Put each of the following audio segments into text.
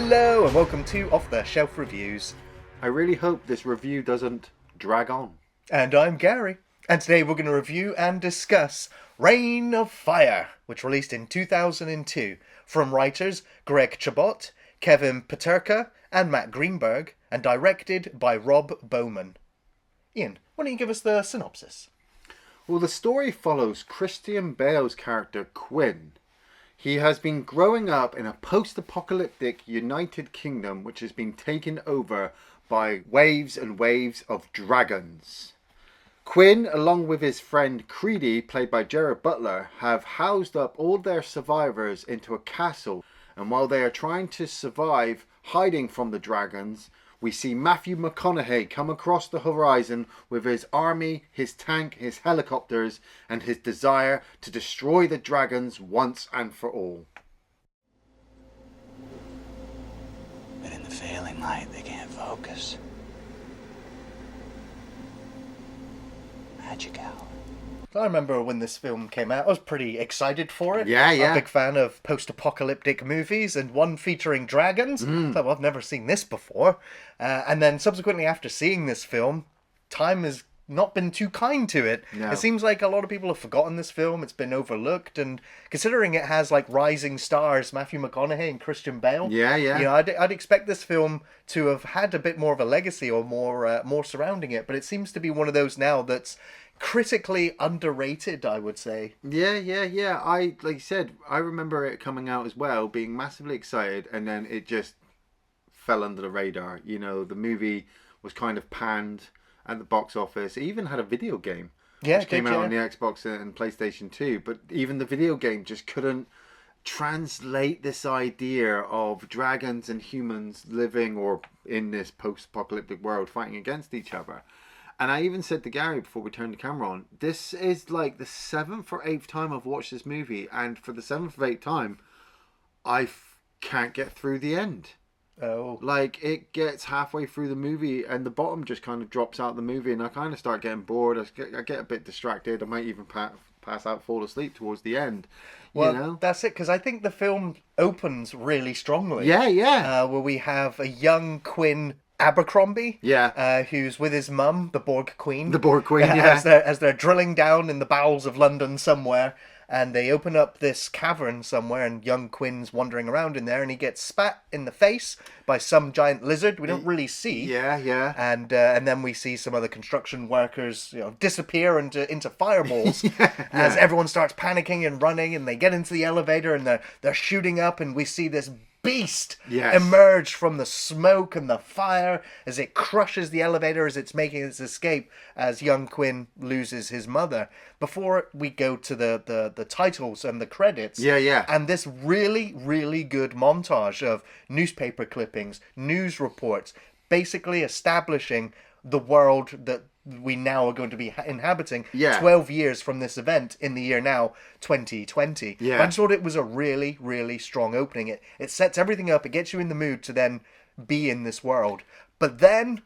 Hello and welcome to Off the Shelf Reviews. I really hope this review doesn't drag on. And I'm Gary. And today we're going to review and discuss Reign of Fire, which released in 2002 from writers Greg Chabot, Kevin Peterka and Matt Greenberg, and directed by Rob Bowman. Ian, why don't you give us the synopsis? Well, the story follows Christian Bale's character Quinn. He has been growing up in a post-apocalyptic United Kingdom which has been taken over by waves and waves of dragons. Quinn, along with his friend Creedy, played by Gerard Butler, have housed up all their survivors into a castle, and while they are trying to survive hiding from the dragons, we see Matthew McConaughey come across the horizon with his army, his tank, his helicopters, and his desire to destroy the dragons once and for all. But in the failing light, they can't focus. Magic hour. I remember when this film came out, I was pretty excited for it. Yeah. I'm a big fan of post-apocalyptic movies, and one featuring dragons. I thought, well, I've never seen this before. And then subsequently after seeing this film, time has not been too kind to it. No. It seems like a lot of people have forgotten this film. It's been overlooked, and considering it has like rising stars, Matthew McConaughey and Christian Bale. Yeah. You know, I'd expect this film to have had a bit more of a legacy or more surrounding it, but it seems to be one of those now that's critically underrated, I would say. Yeah. Like you said, I remember it coming out as well, being massively excited, and then it just fell under the radar. You know, the movie was kind of panned at the box office. It even had a video game, which came out on the Xbox and PlayStation 2, but even the video game just couldn't translate this idea of dragons and humans living or in this post-apocalyptic world fighting against each other. And I even said to Gary before we turned the camera on, this is like the 7th or 8th time I've watched this movie, and for the 7th or 8th time, I can't get through the end. Oh. Like, it gets halfway through the movie, and the bottom just kind of drops out of the movie, and I kind of start getting bored. I get a bit distracted. I might even pass out, fall asleep towards the end. Well, you know? That's it, because I think the film opens really strongly. Yeah. Where we have a young Quinn Abercrombie, who's with his mum, the Borg Queen. The Borg Queen, yeah. As they're drilling down in the bowels of London somewhere, and they open up this cavern somewhere, and young Quinn's wandering around in there, and he gets spat in the face by some giant lizard we don't really see. Yeah. And then we see some other construction workers, disappear into fireballs as everyone starts panicking and running, and they get into the elevator, and they're shooting up, and we see this beast emerge from the smoke and the fire as it crushes the elevator as it's making its escape, as young Quinn loses his mother. Before we go to the titles and the credits, and this really, really good montage of newspaper clippings, news reports, basically establishing the world that we now are going to be inhabiting 12 years from this event in the year now 2020. I just thought it was a really, really strong opening. It sets everything up. It gets you in the mood to then be in this world. But then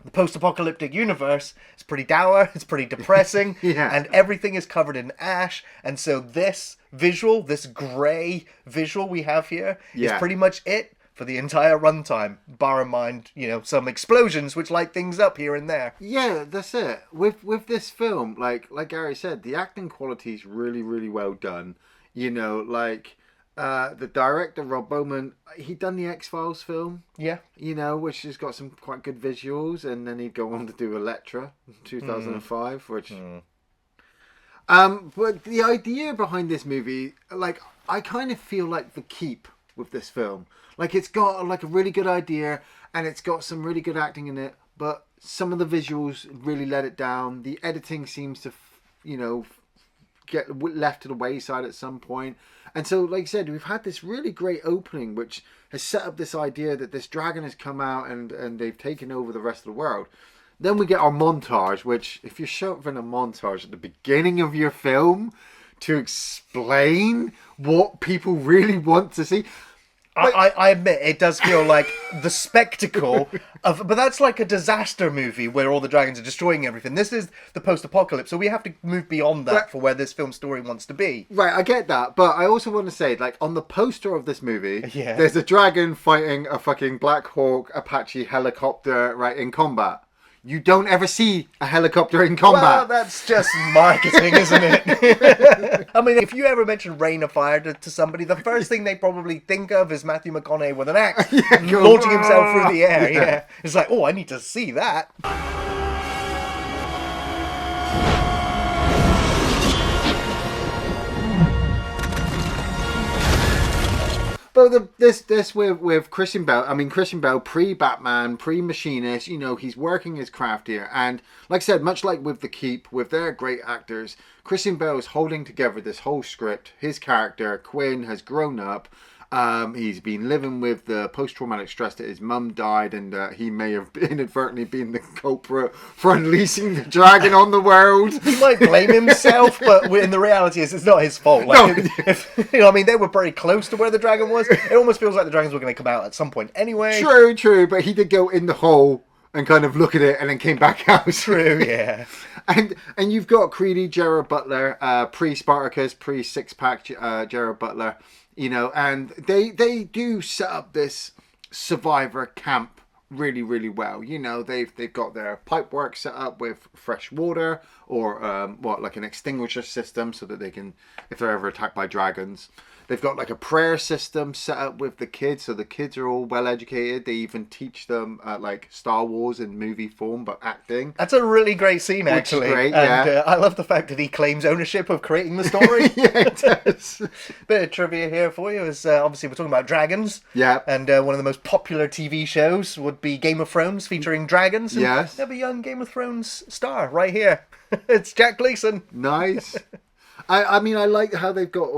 the post-apocalyptic universe is pretty dour, it's pretty depressing, and everything is covered in ash. And so this visual, this grey visual we have here is pretty much it for the entire runtime, bar in mind, some explosions which light things up here and there. Yeah, that's it. With this film, like Gary said, the acting quality is really, really well done. The director, Rob Bowman, he'd done the X-Files film. Yeah. Which has got some quite good visuals, and then he'd go on to do Elektra in 2005, which... But the idea behind this movie, I kind of feel like The Keep with this film. It's got a really good idea, and it's got some really good acting in it, but some of the visuals really let it down. The editing seems to, get left to the wayside at some point. And so, like I said, we've had this really great opening, which has set up this idea that this dragon has come out and they've taken over the rest of the world. Then we get our montage, which, if you're shoving a montage at the beginning of your film to explain what people really want to see... I admit it does feel like the spectacle of, but that's like a disaster movie where all the dragons are destroying everything. This is the post-apocalypse, so we have to move beyond that for where this film story wants to be. Right, I get that, but I also want to say, like, on the poster of this movie, there's a dragon fighting a fucking Black Hawk Apache helicopter, right, in combat. You don't ever see a helicopter in combat. Well, that's just marketing, isn't it? I mean, if you ever mention Rain of Fire to somebody, the first thing they probably think of is Matthew McConaughey with an axe launching himself through the air. Yeah. It's like, oh, I need to see that. But this with Christian Bale, I mean, Christian Bale, pre-Batman, pre-Machinist, you know, he's working his craft here. And like I said, much like with The Keep, with their great actors, Christian Bale is holding together this whole script. His character, Quinn, has grown up. He's been living with the post-traumatic stress that his mum died, and he may have inadvertently been the culprit for unleashing the dragon on the world. He might blame himself, but in the reality is it's not his fault. Like, No. you know, I mean, they were very close to where the dragon was. It almost feels like the dragons were going to come out at some point anyway. True, but he did go in the hole and kind of look at it and then came back out. True, yeah. And you've got Creedy, Gerard Butler, pre-Spartacus, pre-six-pack Gerard Butler, you know, and they do set up this survivor camp really, really well. You know, they've got their pipe work set up with fresh water or like an extinguisher system so that they can, if they're ever attacked by dragons. They've got like a prayer system set up with the kids, so the kids are all well educated. They even teach them like Star Wars in movie form, but acting. That's a really great scene, actually. Which is great, and I love the fact that he claims ownership of creating the story. Yeah, it does. Bit of trivia here for you is obviously we're talking about dragons. Yeah. And one of the most popular TV shows would be Game of Thrones, featuring dragons. And Yes. we have a young Game of Thrones star right here. It's Jack Gleeson. Nice. I mean, I like how they've got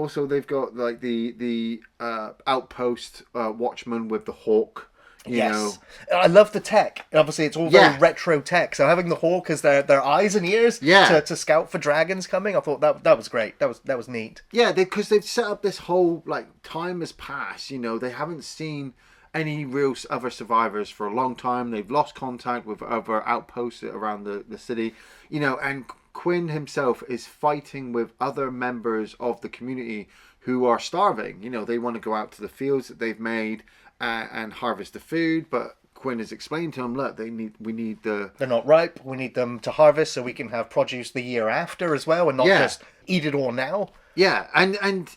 like the outpost watchman with the hawk. You know. I love the tech. Obviously, it's all very retro tech. So having the hawk as their eyes and ears to scout for dragons coming, I thought that was great. That was neat. Yeah, because they've set up this whole, like, time has passed. You know, they haven't seen any real other survivors for a long time. They've lost contact with other outposts around the city. You know, and Quinn himself is fighting with other members of the community who are starving. You know, they want to go out to the fields that they've made and harvest the food, but Quinn has explained to them, look, they're not ripe. We need them to harvest so we can have produce the year after as well, and not just eat it all now. Yeah, and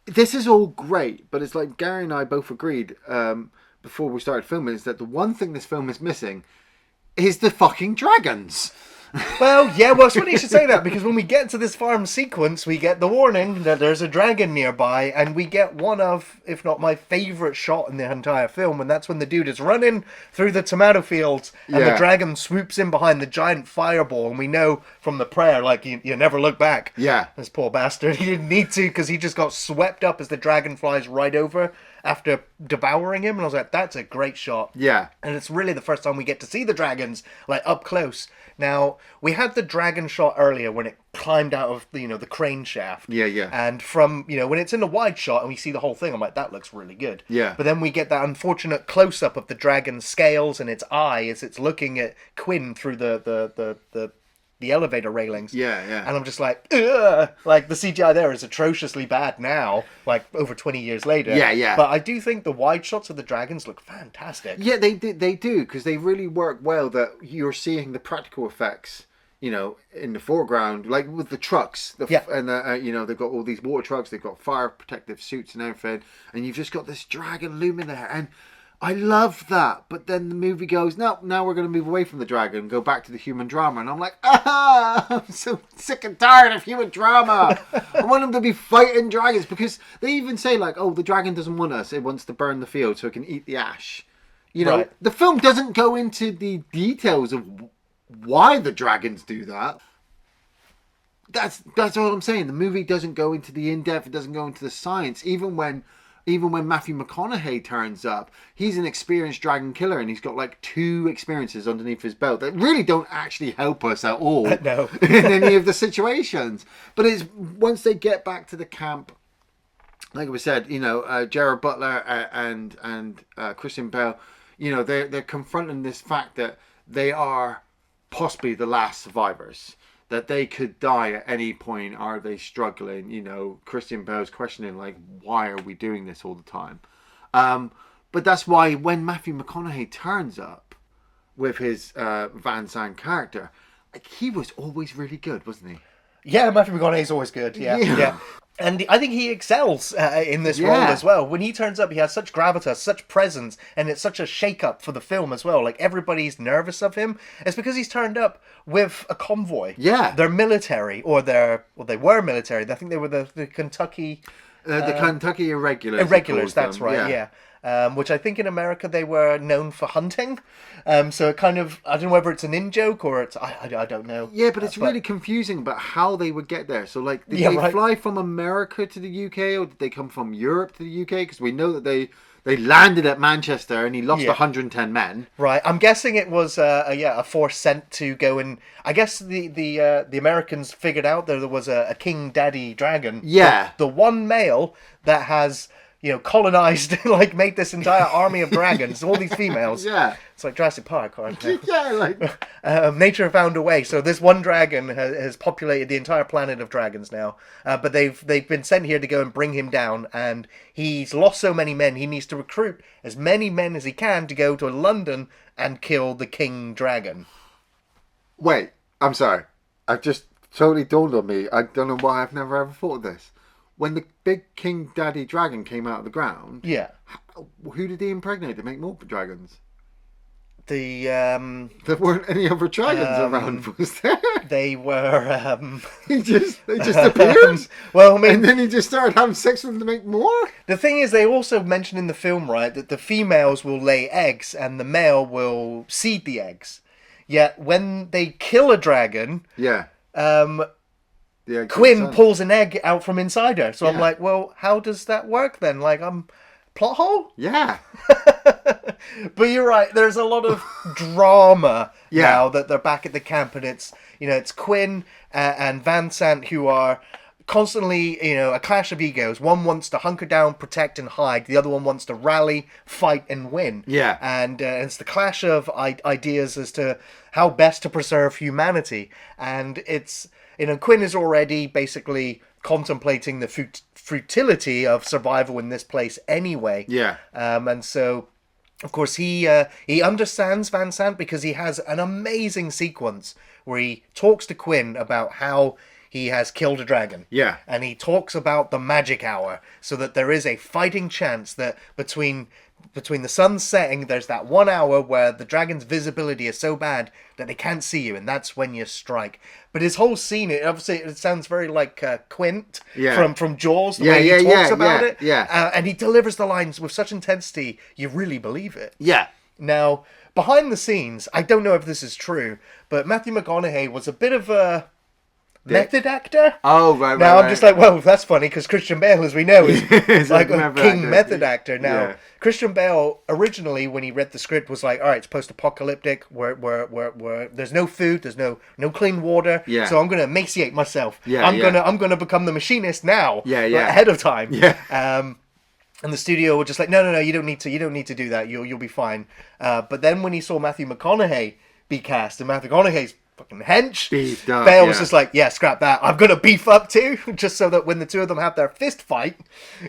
this is all great, but it's like Gary and I both agreed before we started filming is that the one thing this film is missing is the fucking dragons. Well, it's funny you should say that, because when we get to this farm sequence, we get the warning that there's a dragon nearby, and we get one of, if not my favourite shot in the entire film, and that's when the dude is running through the tomato fields, and the dragon swoops in behind the giant fireball, and we know from the prayer, like, you never look back. Yeah. This poor bastard, he didn't need to, because he just got swept up as the dragon flies right over after devouring him, and I was like, that's a great shot. Yeah. And it's really the first time we get to see the dragons, like, up close. Now, we had the dragon shot earlier when it climbed out of, the crane shaft. Yeah. And from, when it's in the wide shot and we see the whole thing, I'm like, that looks really good. Yeah. But then we get that unfortunate close-up of the dragon's scales and its eye as it's looking at Quinn through the elevator railings. Yeah. And I'm just like, ugh! Like, the CGI there is atrociously bad now, like, over 20 years later. Yeah. But I do think the wide shots of the dragons look fantastic. Yeah, they do, because they really work well that you're seeing the practical effects, in the foreground, like with the trucks. And, they've got all these water trucks, they've got fire protective suits and everything, and you've just got this dragon looming there, and I love that, but then the movie goes, no, now we're going to move away from the dragon and go back to the human drama. And I'm like, I'm so sick and tired of human drama. I want them to be fighting dragons, because they even say, like, oh, the dragon doesn't want us. It wants to burn the field so it can eat the ash. Right. The film doesn't go into the details of why the dragons do that. That's all I'm saying. The movie doesn't go into the in-depth. It doesn't go into the science. Even when Matthew McConaughey turns up, he's an experienced dragon killer, and he's got like 2 experiences underneath his belt that really don't actually help us at all No. in any of the situations. But it's once they get back to the camp, like we said, Gerard Butler and Christian Bale, they're confronting this fact that they are possibly the last survivors, that they could die at any point. Are they struggling? Christian Bale's questioning, like, why are we doing this all the time? But that's why when Matthew McConaughey turns up with his Van Sant character, like, he was always really good, wasn't he? Yeah, Matthew McConaughey's always good. Yeah. And I think he excels in this role as well. When he turns up, he has such gravitas, such presence, and it's such a shake-up for the film as well. Like, everybody's nervous of him. It's because he's turned up with a convoy. Yeah. They're military, they were military. I think they were the Kentucky... the Kentucky Irregulars. Irregulars, that's right, yeah. Which I think in America they were known for hunting. So it kind of, I don't know whether it's an in-joke or it's, I don't know. Yeah, but it's really confusing about how they would get there. So, like, did they fly from America to the UK, or did they come from Europe to the UK? Because we know that they landed at Manchester and he lost 110 men. Right. I'm guessing it was a force sent to go and... I guess the Americans figured out that there was a King Daddy Dragon. Yeah. The one male that has... colonized, like, made this entire army of dragons, all these females. Yeah. It's like Jurassic Park, aren't they? Yeah, like... nature found a way. So this one dragon has populated the entire planet of dragons now. But they've been sent here to go and bring him down. And he's lost so many men, he needs to recruit as many men as he can to go to London and kill the King Dragon. Wait, I'm sorry. I've just totally dawned on me. I don't know why I've never ever thought of this. When the big King Daddy Dragon came out of the ground, who did he impregnate to make more dragons? There weren't any other dragons around, was there? They were... they just appeared? Well, I mean... And then he just started having sex with them to make more? The thing is, they also mention in the film, right, that the females will lay eggs and the male will seed the eggs. Yet, when they kill a dragon... Yeah. Quinn pulls an egg out from inside her. So I'm like, well, how does that work then? Like, plot hole? Yeah. But you're right. There's a lot of drama now that they're back at the camp, and it's Quinn and Van Sant who are constantly, a clash of egos. One wants to hunker down, protect, and hide. The other one wants to rally, fight, and win. Yeah. And it's the clash of ideas as to how best to preserve humanity. And it's... Quinn is already basically contemplating the futility of survival in this place anyway. Yeah. And so, of course, he understands Van Sant because he has an amazing sequence where he talks to Quinn about how he has killed a dragon. Yeah. And he talks about the magic hour, so that there is a fighting chance that between the sun setting, there's that 1 hour where the dragon's visibility is so bad that they can't see you, and that's when you strike. But his whole scene, it sounds very like Quint from Jaws, the way he talks about it. Yeah. And he delivers the lines with such intensity, you really believe it. Yeah. Now, behind the scenes, I don't know if this is true, but Matthew McConaughey was a bit of a... method actor? Oh, right. Now I'm just like, well, that's funny because Christian Bale, as we know, is like a king method actor. Now, Christian Bale originally, when he read the script, was like, all right, it's post-apocalyptic, where there's no food, there's no clean water, so I'm gonna emaciate myself. I'm gonna become the machinist now, ahead of time. And the studio were just like, no, you don't need to do that. You'll be fine. But then when he saw Matthew McConaughey be cast, and Matthew McConaughey's fucking hench, Bale was just like, yeah, scrap that. I'm gonna beef up too, just so that when the two of them have their fist fight,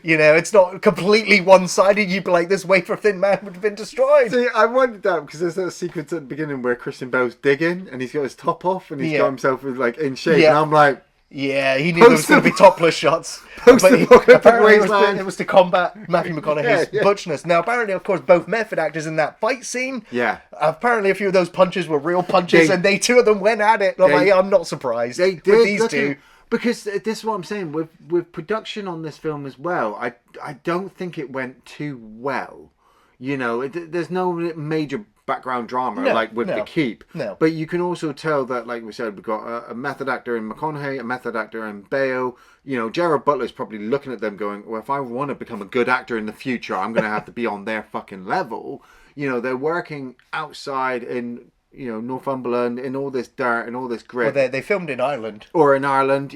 it's not completely one-sided. You'd be like, this wafer-thin man would have been destroyed. See, I wondered that because there's that sequence at the beginning where Christian Bale's digging and he's got his top off and he's got himself like in shape, and I'm like, yeah, he knew there was going to be topless shots. Apparently it was to combat Matthew McConaughey's butchness. Now, apparently, of course, both method actors in that fight scene, apparently a few of those punches were real punches, and two of them went at it. I'm not surprised with these two. Because this is what I'm saying, with production on this film as well, I don't think it went too well. There's no major background drama with the keep. No. But you can also tell that, like we said, we've got a method actor in McConaughey, a method actor in Bale. Gerard Butler's probably looking at them going, well, if I want to become a good actor in the future, I'm going to have to be on their fucking level. They're working outside in, Northumberland, in all this dirt and all this grit. Well, they filmed in Ireland. Or in Ireland,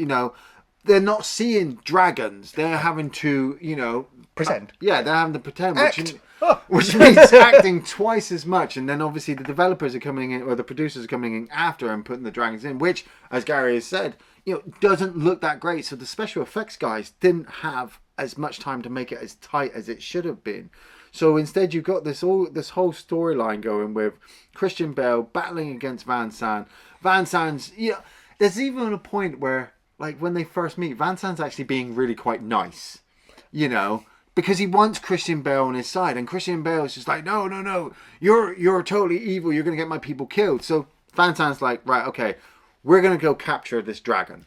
they're not seeing dragons. They're having to, Pretend. They're having to pretend, Act. which means acting twice as much. And then obviously the developers are coming in, or the producers are coming in after and putting the dragons in, which, as Gary has said, doesn't look that great. So the special effects guys didn't have as much time to make it as tight as it should have been. So instead, you've got this whole storyline going with Christian Bale battling against Van Sant. Van Sant's, there's even a point where, like, when they first meet, Van Sant's actually being really quite nice, because he wants Christian Bale on his side, and Christian Bale is just like, no, you're totally evil. You're gonna get my people killed. So Van Sant's like, right, okay, we're gonna go capture this dragon.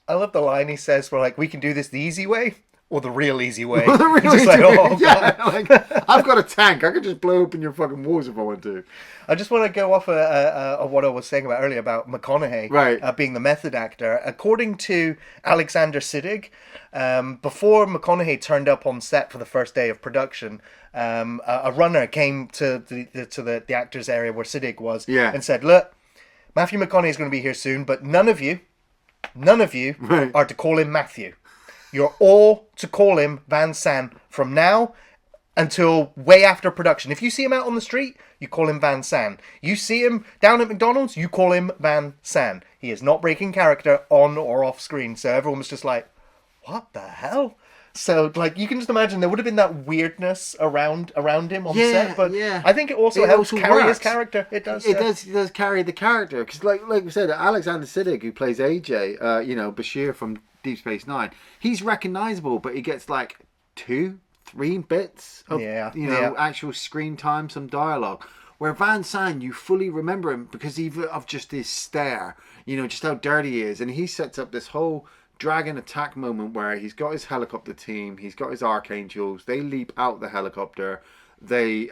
I love the line he says, "We're like, we can do this the easy way." Or the real easy way. Well, the real Just easy like, way. oh, Yeah, like, I've got a tank. I could just blow open your fucking walls if I want to. I just want to go off of what I was saying about earlier about McConaughey being the method actor. According to Alexander Siddig, before McConaughey turned up on set for the first day of production, a runner came to the actors area where Siddig was and said, "Look, Matthew McConaughey is going to be here soon, but none of you are to call him Matthew. You're all to call him Van Sant from now until way after production. If you see him out on the street, you call him Van Sant. You see him down at McDonald's, you call him Van Sant. He is not breaking character on or off screen." So everyone was just like, what the hell? So, like, you can just imagine there would have been that weirdness around him on set, but I think it also helps carry his character. It does. It does carry the character, because like we said, Alexander Siddig, who plays AJ, Bashir from Deep Space Nine, he's recognizable, but he gets like 2-3 bits of actual screen time, some dialogue. Where Van Sant, you fully remember him because of just his stare, just how dirty he is, and he sets up this whole dragon attack moment where he's got his helicopter team, he's got his archangels, they leap out the helicopter. They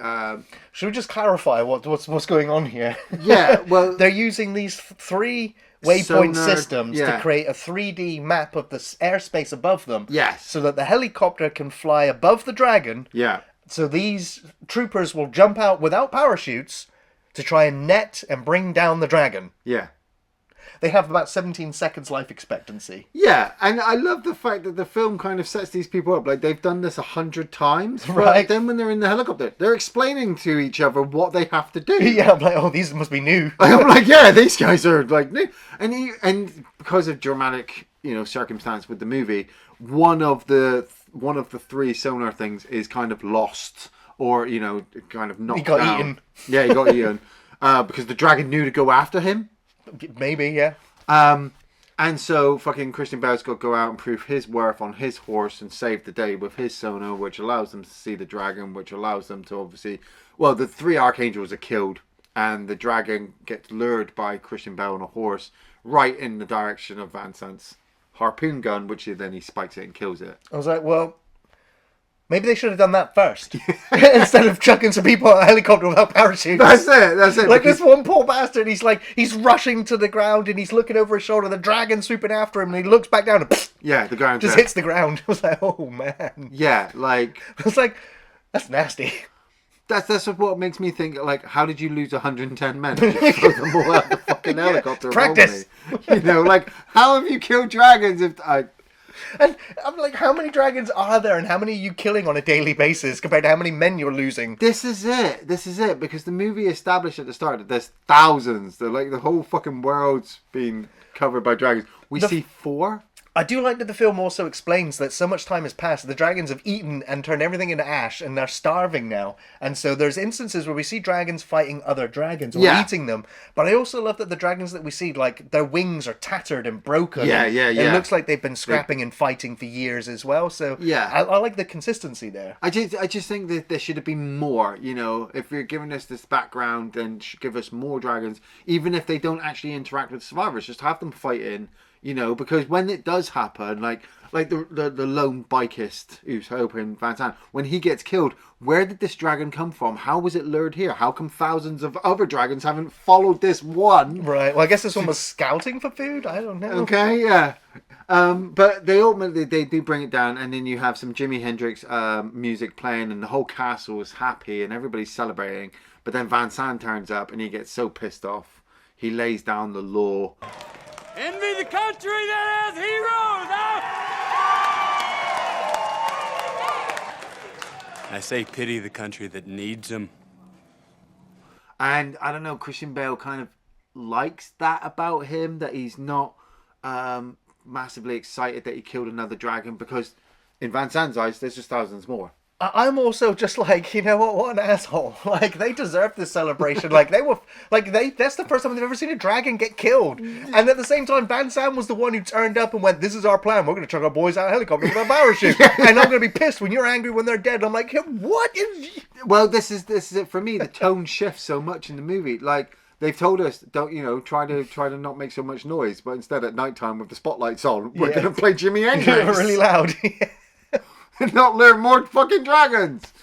should we just clarify what's going on here? Yeah, well, they're using these 3 waypoint systems to create a 3D map of the airspace above them. Yes. So that the helicopter can fly above the dragon. Yeah. So these troopers will jump out without parachutes to try and net and bring down the dragon. Yeah. They have about 17 seconds life expectancy. Yeah, and I love the fact that the film kind of sets these people up. Like, they've done this 100 times. Right. Then when they're in the helicopter, they're explaining to each other what they have to do. Yeah, I'm like, oh, these must be new. I'm like, yeah, these guys are, like, new. And because of dramatic, circumstance with the movie, one of the 3 sonar things is kind of lost or, kind of knocked down. He got eaten. Yeah, he got eaten. Because the dragon knew to go after him. Maybe, yeah. And so fucking Christian Bale's got to go out and prove his worth on his horse and save the day with his sonar, which allows them to see the dragon, which allows them to obviously... Well, the 3 archangels are killed, and the dragon gets lured by Christian Bale on a horse right in the direction of Van Sant's harpoon gun, which then he spikes it and kills it. I was like, well... Maybe they should have done that first. Instead of chucking some people out of a helicopter without parachutes. That's it. Like, this one poor bastard, he's rushing to the ground and he's looking over his shoulder. The dragon's swooping after him and he looks back down and the ground just hits the ground. I was like, oh man. Yeah, like... I was like, that's nasty. That's what makes me think, like, how did you lose 110 men? Just throw them all out the fucking helicopter. Practice. Like, how have you killed dragons if... And I'm like, how many dragons are there and how many are you killing on a daily basis compared to how many men you're losing? This is it, because the movie established at the start that there's thousands. The whole fucking world's been covered by dragons. We see 4. I do like that the film also explains that so much time has passed, the dragons have eaten and turned everything into ash, and they're starving now. And so there's instances where we see dragons fighting other dragons or eating them. But I also love that the dragons that we see, like, their wings are tattered and broken. It looks like they've been scrapping and fighting for years as well. So I like the consistency there. I just think that there should have been more. If you're giving us this background, then give us more dragons, even if they don't actually interact with survivors. Just have them fight in. Because when it does happen, like the lone bikist who's helping Van Sant, when he gets killed, where did this dragon come from? How was it lured here? How come thousands of other dragons haven't followed this one? Right. Well, I guess this one was scouting for food. I don't know. Okay. Yeah. But they ultimately they do bring it down, and then you have some Jimi Hendrix music playing, and the whole castle is happy and everybody's celebrating. But then Van Sant turns up, and he gets so pissed off, he lays down the law. Envy the country that has heroes, huh? I say pity the country that needs them. And I don't know, Christian Bale kind of likes that about him, that he's not massively excited that he killed another dragon, because in Van Zandt's eyes, there's just thousands more. I'm also just like, you know what an asshole. Like, they deserve this celebration. Like, that's the first time they've ever seen a dragon get killed. And at the same time, Van Sant was the one who turned up and went, this is our plan. We're going to chuck our boys out of a helicopter with a parachute. And I'm going to be pissed when you're angry when they're dead. I'm like, what is... Well, this is it for me. The tone shifts so much in the movie. Like, they've told us, don't try to not make so much noise, but instead at nighttime with the spotlights on, we're going to play Jimi Hendrix really loud. and not learn more fucking dragons.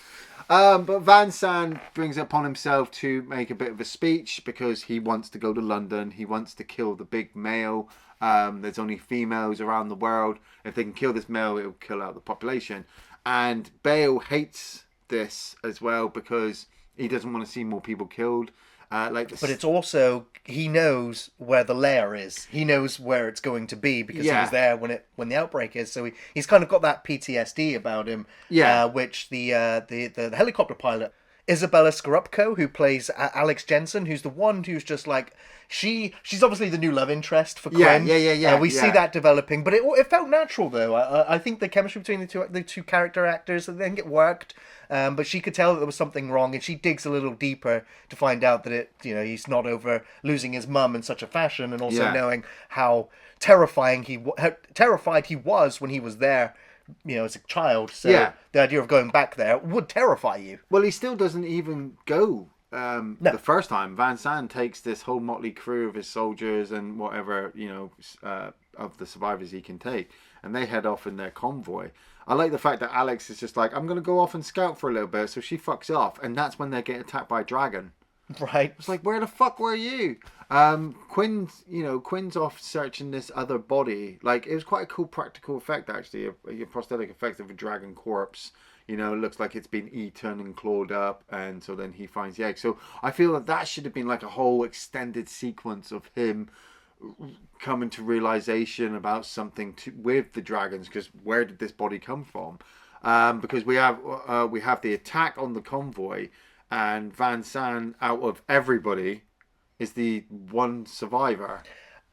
But Van Sant brings it upon himself to make a bit of a speech because he wants to go to London. He wants to kill the big male. There's only females around the world. If they can kill this male, it will kill out the population. And Bale hates this as well because he doesn't want to see more people killed. But it's also, he knows where the lair is. He knows where it's going to be because he was there when the outbreak is. So he's kind of got that PTSD about him. Yeah. Which the helicopter pilot, Izabella Scorupco, who plays Alex Jensen, who's the one who's just like, she's obviously the new love interest for Quinn. We see that developing, but it felt natural though. I think the chemistry between the two character actors, I think it worked. But she could tell that there was something wrong, and she digs a little deeper to find out that he's not over losing his mum in such a fashion, and also knowing how terrified he was when he was there, as a child. So the idea of going back there would terrify you. Well, he still doesn't even go. The first time, Van Sant takes this whole motley crew of his soldiers and whatever of the survivors he can take, and they head off in their convoy. I like the fact that Alex is just like, I'm going to go off and scout for a little bit, so she fucks off, and that's when they get attacked by a dragon. Right. It's like, where the fuck were you? Quinn's off searching this other body. Like, it was quite a cool practical effect, actually, a prosthetic effect of a dragon corpse. It looks like it's been eaten and clawed up, and so then he finds the egg. So I feel that should have been like a whole extended sequence of him coming to realization about something with the dragons, because where did this body come from? Because we have the attack on the convoy, and Van Sant, out of everybody, is the one survivor.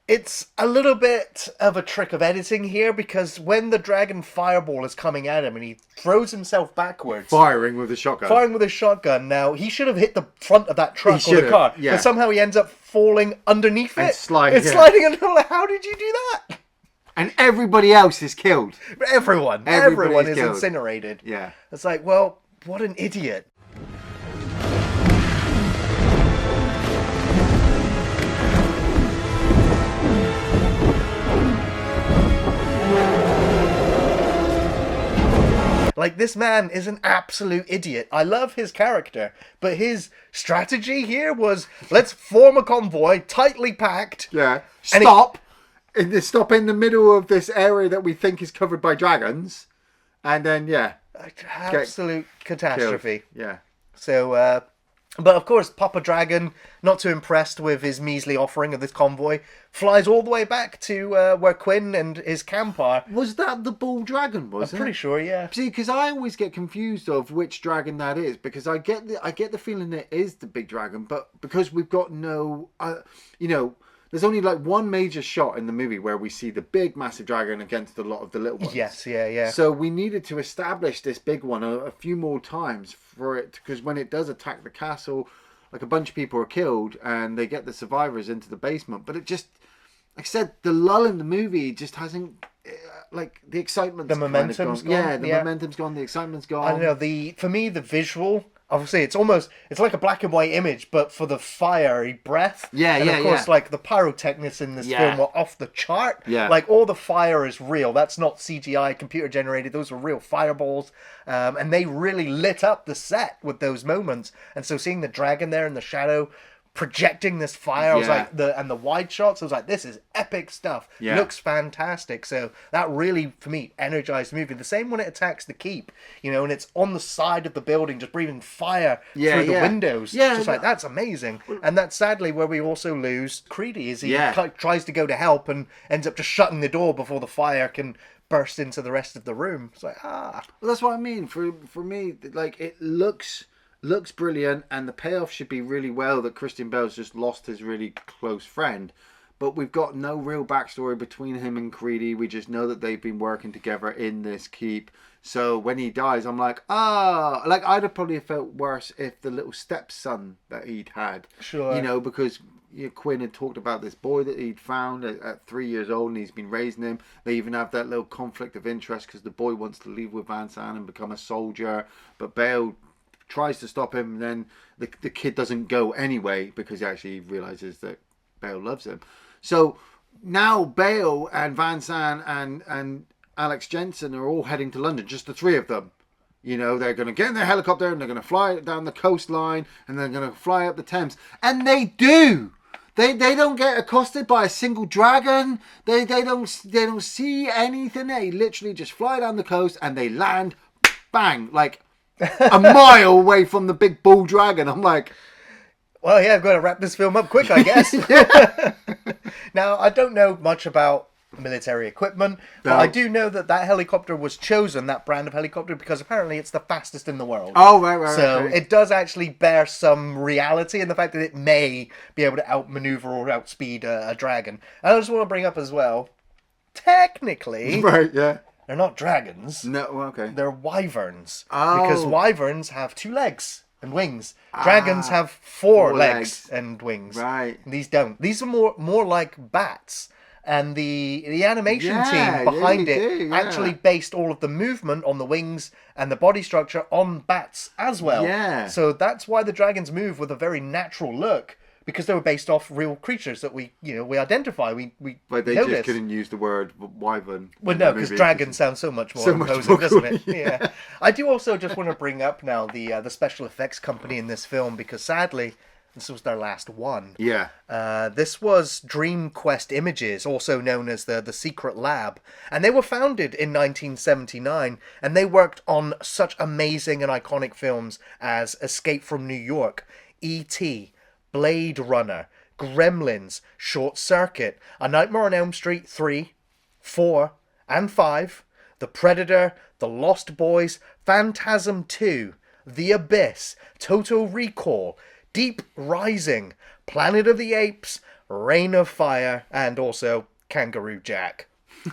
It's a little bit of a trick of editing here, because when the dragon fireball is coming at him and he throws himself backwards... Firing with a shotgun. Now, he should have hit the front of that truck or the car. Yeah. But somehow he ends up falling underneath it. Sliding under. Like, how did you do that? And everybody else is killed. Everyone is killed. Incinerated. Yeah. It's like, well, what an idiot. Like, this man is an absolute idiot. I love his character, but his strategy here was, let's form a convoy, tightly packed. Yeah. Stop in the middle of this area that we think is covered by dragons. And then, absolute catastrophe. Killed. Yeah. So, but of course, Papa Dragon, not too impressed with his measly offering of this convoy, flies all the way back to where Quinn and his camp are. Was that the bull dragon? I'm pretty sure, yeah. See, because I always get confused of which dragon that is, because I get the feeling it is the big dragon, but because we've got no, there's only like one major shot in the movie where we see the big, massive dragon against a lot of the little ones. Yes, yeah. So we needed to establish this big one a few more times for it, because when it does attack the castle, like a bunch of people are killed and they get the survivors into the basement. But it just, like I said, the lull in the movie just hasn't, like, the excitement. The momentum's gone. Yeah, the momentum's gone. The excitement's gone. I don't know. For me, the visual. Obviously, it's like a black and white image, but for the fiery breath. And of course, like, the pyrotechnics in this film were off the chart. Yeah. Like, all the fire is real. That's not CGI, computer generated. Those were real fireballs. And they really lit up the set with those moments. And so seeing the dragon there in the shadow, projecting this fire. I was Yeah. like, and the wide shots, I was like, this is epic stuff. Yeah. Looks fantastic. So that really, for me, energized the movie. The same when it attacks the keep, and it's on the side of the building, just breathing fire through the windows. Yeah, Just like, that's amazing. And that's sadly where we also lose Creedy, as he tries to go to help and ends up just shutting the door before the fire can burst into the rest of the room. It's like, Well, that's what I mean. For me, like, it looks brilliant, and the payoff should be really well that Christian Bale's just lost his really close friend. But we've got no real backstory between him and Creedy. We just know that they've been working together in this keep. So when he dies, I'm like, like, I'd have probably felt worse if the little stepson that he'd had. Sure. Because Quinn had talked about this boy that he'd found at 3 years old, and he's been raising him. They even have that little conflict of interest because the boy wants to leave with Van Sant and become a soldier, but Bale tries to stop him, and then the kid doesn't go anyway because he actually realizes that Bale loves him. So now Bale and Van Sant and Alex Jensen are all heading to London, just the three of them. They're going to get in their helicopter and they're going to fly down the coastline and they're going to fly up the Thames. And they do. They don't get accosted by a single dragon. They don't see anything. They literally just fly down the coast and they land, bang, like a mile away from the big bull dragon. I'm like, well, yeah, I've got to wrap this film up quick, I guess. Now, I don't know much about military equipment, but I do know that helicopter was chosen, that brand of helicopter, because apparently it's the fastest in the world. Oh, right. So it does actually bear some reality in the fact that it may be able to outmaneuver or outspeed a dragon. And I just want to bring up as well, technically, right, yeah, they're not dragons. No, well, okay. They're wyverns. Oh. Because wyverns have 2 legs and wings. Dragons have 4 legs and wings. Right. These don't. These are more like bats. And the animation team behind it actually based all of the movement on the wings and the body structure on bats as well. Yeah. So that's why the dragons move with a very natural look, because they were based off real creatures that we identify. We But they notice. just couldn't use the word wyvern. Well, no, because dragon sounds so much more imposing, doesn't it? Yeah. I do also just want to bring up now the special effects company in this film, because sadly, this was their last one. Yeah. This was Dream Quest Images, also known as the Secret Lab. And they were founded in 1979, and they worked on such amazing and iconic films as Escape from New York, E.T., Blade Runner, Gremlins, Short Circuit, A Nightmare on Elm Street 3, 4, and 5, The Predator, The Lost Boys, Phantasm 2, The Abyss, Total Recall, Deep Rising, Planet of the Apes, Reign of Fire, and also Kangaroo Jack.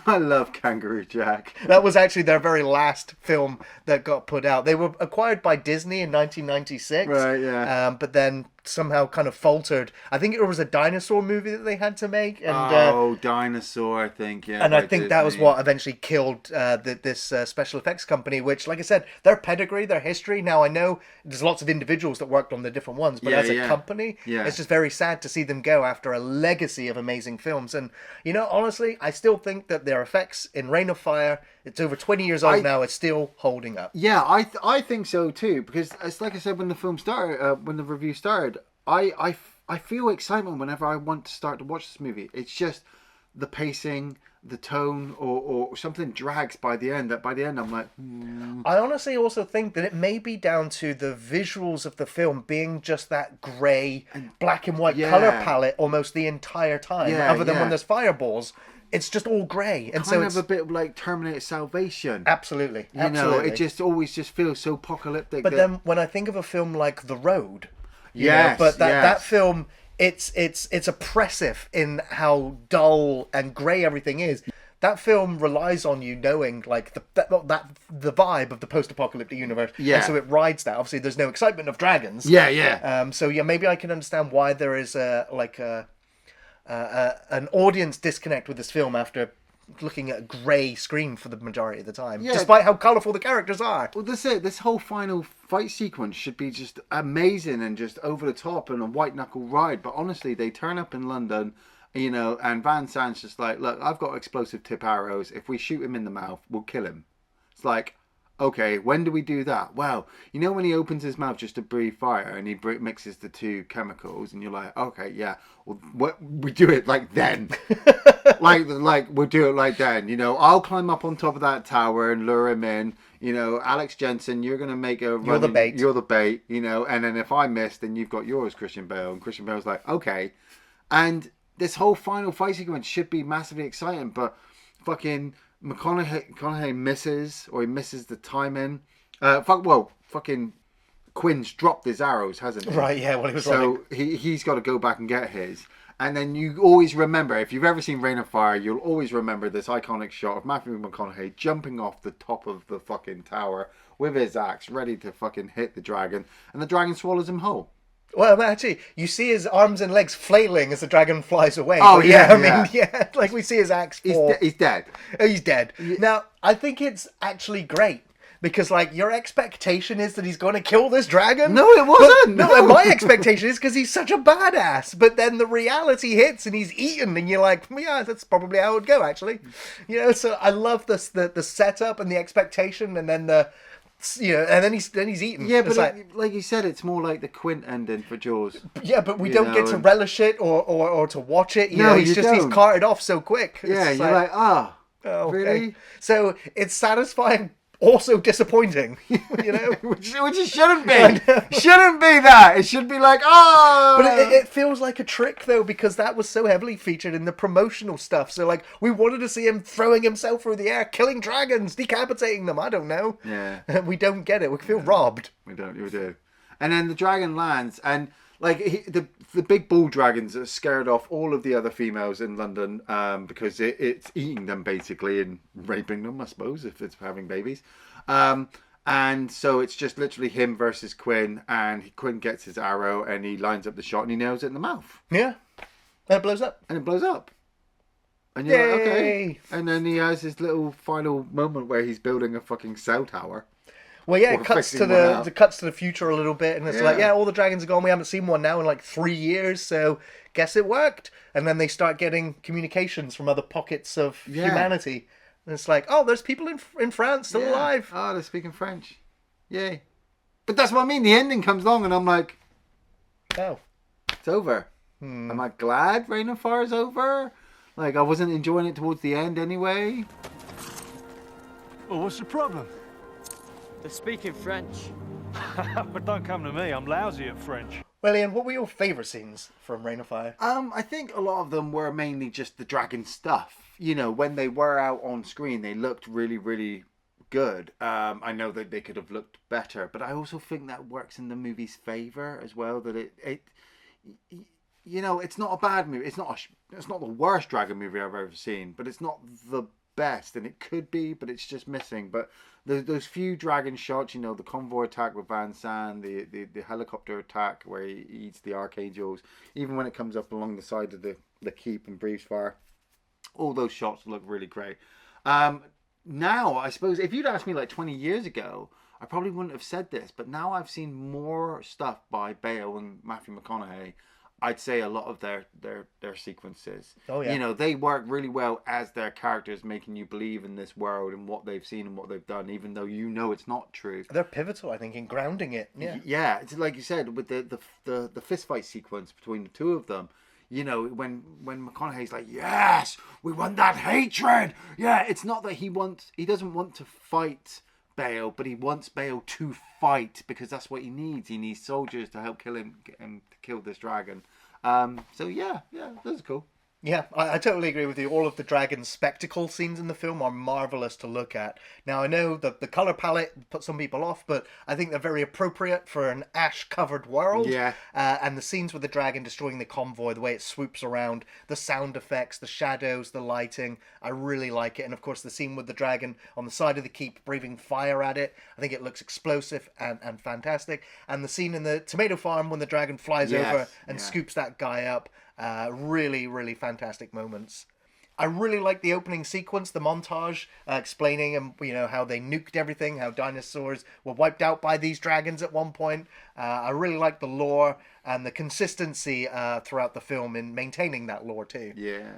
I love Kangaroo Jack. That was actually their very last film that got put out. They were acquired by Disney in 1996. Right, yeah. But then somehow kind of faltered. I think it was a dinosaur movie that they had to make. And, Dinosaur, I think, yeah. And I think that was what eventually killed this special effects company, which, like I said, their pedigree, their history. Now, I know there's lots of individuals that worked on the different ones, but as a company, it's just very sad to see them go after a legacy of amazing films. And, honestly, I still think that their effects in Reign of Fire, it's over 20 years old now, it's still holding up. Yeah, I think so too, because it's like I said when the film started, when the review started, I feel excitement whenever I want to start to watch this movie. It's just the pacing, the tone, or something drags by the end. That by the end I'm like, I honestly also think that it may be down to the visuals of the film being just that grey, black and white colour palette almost the entire time, other than when there's fireballs. It's just all grey, and kind of a bit of like Terminator Salvation. Absolutely, it just always just feels so apocalyptic. But then when I think of a film like The Road, that film, it's oppressive in how dull and grey everything is. That film relies on you knowing like the vibe of the post-apocalyptic universe, and so it rides that. Obviously, there's no excitement of dragons. So maybe I can understand why there is an audience disconnect with this film after looking at a grey screen for the majority of the time, despite how colourful the characters are. Well, that's it. This whole final fight sequence should be just amazing and just over the top and a white knuckle ride. But honestly, they turn up in London, and Van Sant's just like, look, I've got explosive tip arrows. If we shoot him in the mouth, we'll kill him. It's like, Okay, when do we do that? Well, you know when he opens his mouth just to breathe fire and he mixes the two chemicals, and you're like, okay, yeah, well, we do it like then. like we'll do it like then. You know, I'll climb up on top of that tower and lure him in. You know, Alex Jensen, you're gonna make a run. You're the bait. You're the bait. You know, and then if I miss, then you've got yours, Christian Bale. And Christian Bale's like, okay, and this whole final fight sequence should be massively exciting, but fucking McConaughey misses, or he misses the timing. Fucking Quinn's dropped his arrows, hasn't he? Right, yeah, well, he was running. So he's got to go back and get his. And then you always remember, if you've ever seen Reign of Fire, you'll always remember this iconic shot of Matthew McConaughey jumping off the top of the fucking tower with his axe, ready to fucking hit the dragon, and the dragon swallows him whole. Well, actually, you see his arms and legs flailing as the dragon flies away. Oh, But yeah, I mean, yeah, like we see his axe fall. He's dead. Oh, he's dead. Now, I think it's actually great. Because, like, your expectation is that he's going to kill this dragon. No, it wasn't. No, and my expectation is because he's such a badass. But then the reality hits and he's eaten, and you're like, yeah, that's probably how it would go, actually. You know, so I love the setup and the expectation, and then and then he's eaten. Yeah, It's but like you said, it's more like the Quint ending for Jaws. yeah, but we don't get to relish it or to watch it. You know, he's don't. carted off so quick. Yeah, It's you're like, oh, really? So it's satisfying. Also disappointing, you know, which it shouldn't be. Shouldn't be that. It should be like, oh. But it feels like a trick though, because that was so heavily featured in the promotional stuff. So like, we wanted to see him throwing himself through the air, killing dragons, decapitating them. I don't know. Yeah. We don't get it. We feel robbed. We don't. We do. And then the dragon lands, and like the big bull dragons are scared off all of the other females in London because it's eating them basically and raping them, I suppose, if it's having babies. And so it's just literally him versus Quinn, and Quinn gets his arrow and he lines up the shot and he nails it in the mouth. Yeah. And it blows up. And it blows up. And you're like, okay. Yay! And then he has his little final moment where he's building a fucking cell tower. Well, yeah, Or it cuts fixing to one out. the cuts to the future a little bit, and it's like, Yeah. all the dragons are gone. We haven't seen one now in like 3 years, so guess it worked. And then they start getting communications from other pockets of humanity, and it's like, oh, there's people in France still alive. Oh, they're speaking French. Yay! But that's what I mean. The ending comes along, and I'm like, Oh, it's over. Am I glad Reign of Fire is over? Like, I wasn't enjoying it towards the end anyway. Well, what's the problem? They're speaking French. But don't come to me, I'm lousy at French. well, Ian, what were your favourite scenes from Reign of Fire? I think a lot of them were mainly just the dragon stuff. You know, when they were out on screen, they looked really, really good. I know that they could have looked better, but I also think that works in the movie's favour as well. That it you know, it's not a bad movie. It's not the worst dragon movie I've ever seen, but it's not the best, and it could be, but it's just missing. But those few dragon shots, you know, the convoy attack with Van Sant, the helicopter attack where he eats the archangels, even when it comes up along the side of the keep and breathes fire, all those shots look really great. Now, I suppose, if you'd asked me like 20 years ago, I probably wouldn't have said this, but now I've seen more stuff by Bale and Matthew McConaughey. I'd say a lot of their sequences. Oh, yeah. You know, they work really well as their characters, making you believe in this world and what they've seen and what they've done, even though you know it's not true. They're pivotal, I think, in grounding it. Yeah. Yeah, it's like you said, with the fist fight sequence between the two of them. You know, when McConaughey's like, yes, we want that hatred. Yeah, it's not that he doesn't want to fight Bale, but he wants Bale to fight because that's what he needs. He needs soldiers to help kill him and kill this dragon. So yeah, that's cool. Yeah, I totally agree with you. All of the dragon spectacle scenes in the film are marvellous to look at. Now, I know that the colour palette put some people off, but I think they're very appropriate for an ash-covered world. Yeah. And the scenes with the dragon destroying the convoy, the way it swoops around, the sound effects, the shadows, the lighting, I really like it. And, of course, the scene with the dragon on the side of the keep breathing fire at it, I think it looks explosive and fantastic. And the scene in the tomato farm when the dragon flies over and scoops that guy up, really, really fantastic moments. I really like the opening sequence, the montage explaining how they nuked everything, how dinosaurs were wiped out by these dragons at one point. I really like the lore and the consistency throughout the film in maintaining that lore too. Yeah.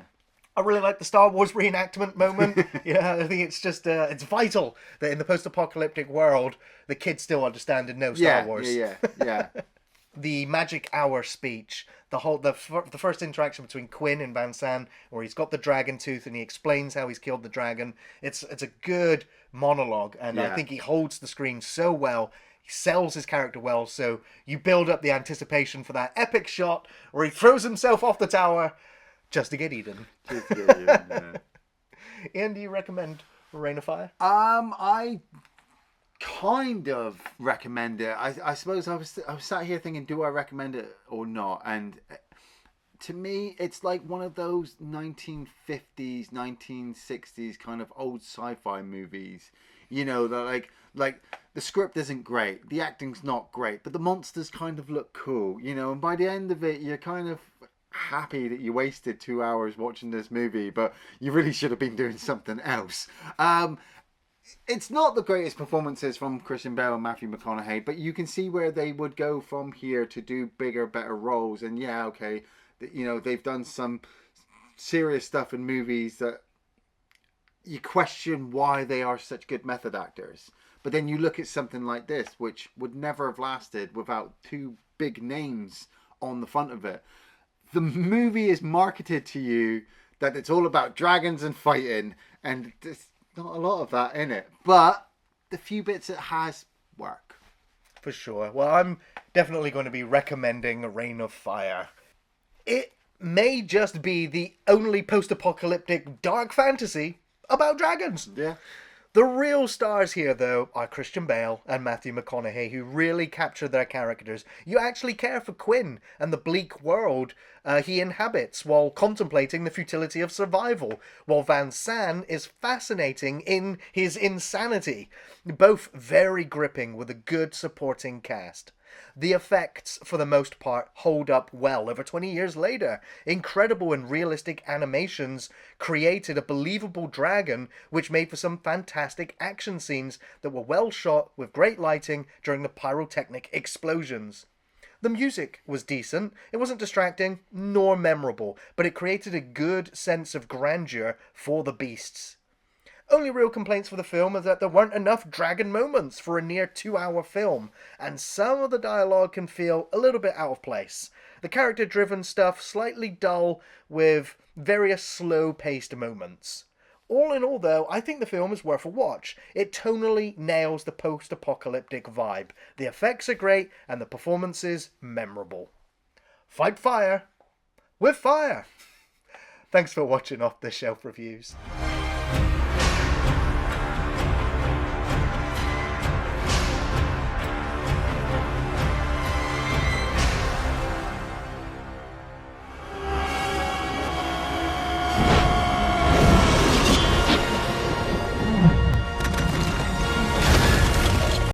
I really like the Star Wars reenactment moment. Yeah, I think it's just it's vital that in the post-apocalyptic world, the kids still understand and know Star Wars. Yeah. The magic hour speech, the first interaction between Quinn and Van Sant, where he's got the dragon tooth and he explains how he's killed the dragon. It's a good monologue, and I think he holds the screen so well. He sells his character well, so you build up the anticipation for that epic shot where he throws himself off the tower just to get eaten. Iain, do you recommend Reign of Fire? I kind of recommend it. I suppose I was sat here thinking, do I recommend it or not? And to me, it's like one of those 1950s, 1960s kind of old sci-fi movies. You know, that like the script isn't great, the acting's not great, but the monsters kind of look cool. You know, and by the end of it, you're kind of happy that you wasted 2 hours watching this movie, but you really should have been doing something else. It's not the greatest performances from Christian Bale and Matthew McConaughey, but you can see where they would go from here to do bigger, better roles. And yeah, okay, you know, they've done some serious stuff in movies that you question why they are such good method actors. But then you look at something like this, which would never have lasted without two big names on the front of it. The movie is marketed to you that it's all about dragons and fighting, and there's not a lot of that in it. But the few bits it has work. For sure. Well, I'm definitely going to be recommending Reign of Fire. It may just be the only post-apocalyptic dark fantasy about dragons. Yeah. The real stars here, though, are Christian Bale and Matthew McConaughey, who really capture their characters. You actually care for Quinn and the bleak world he inhabits while contemplating the futility of survival, while Van Sant is fascinating in his insanity. Both very gripping with a good supporting cast. The effects, for the most part, hold up well over 20 years later. Incredible and realistic animations created a believable dragon, which made for some fantastic action scenes that were well shot with great lighting during the pyrotechnic explosions. The music was decent. It wasn't distracting nor memorable, but it created a good sense of grandeur for the beasts. Only real complaints for the film is that there weren't enough dragon moments for a near 2-hour film, and some of the dialogue can feel a little bit out of place. The character-driven stuff slightly dull with various slow-paced moments. All in all, though, I think the film is worth a watch. It tonally nails the post-apocalyptic vibe. The effects are great, and the performances memorable. Fight fire with fire! Thanks for watching Off the Shelf Reviews.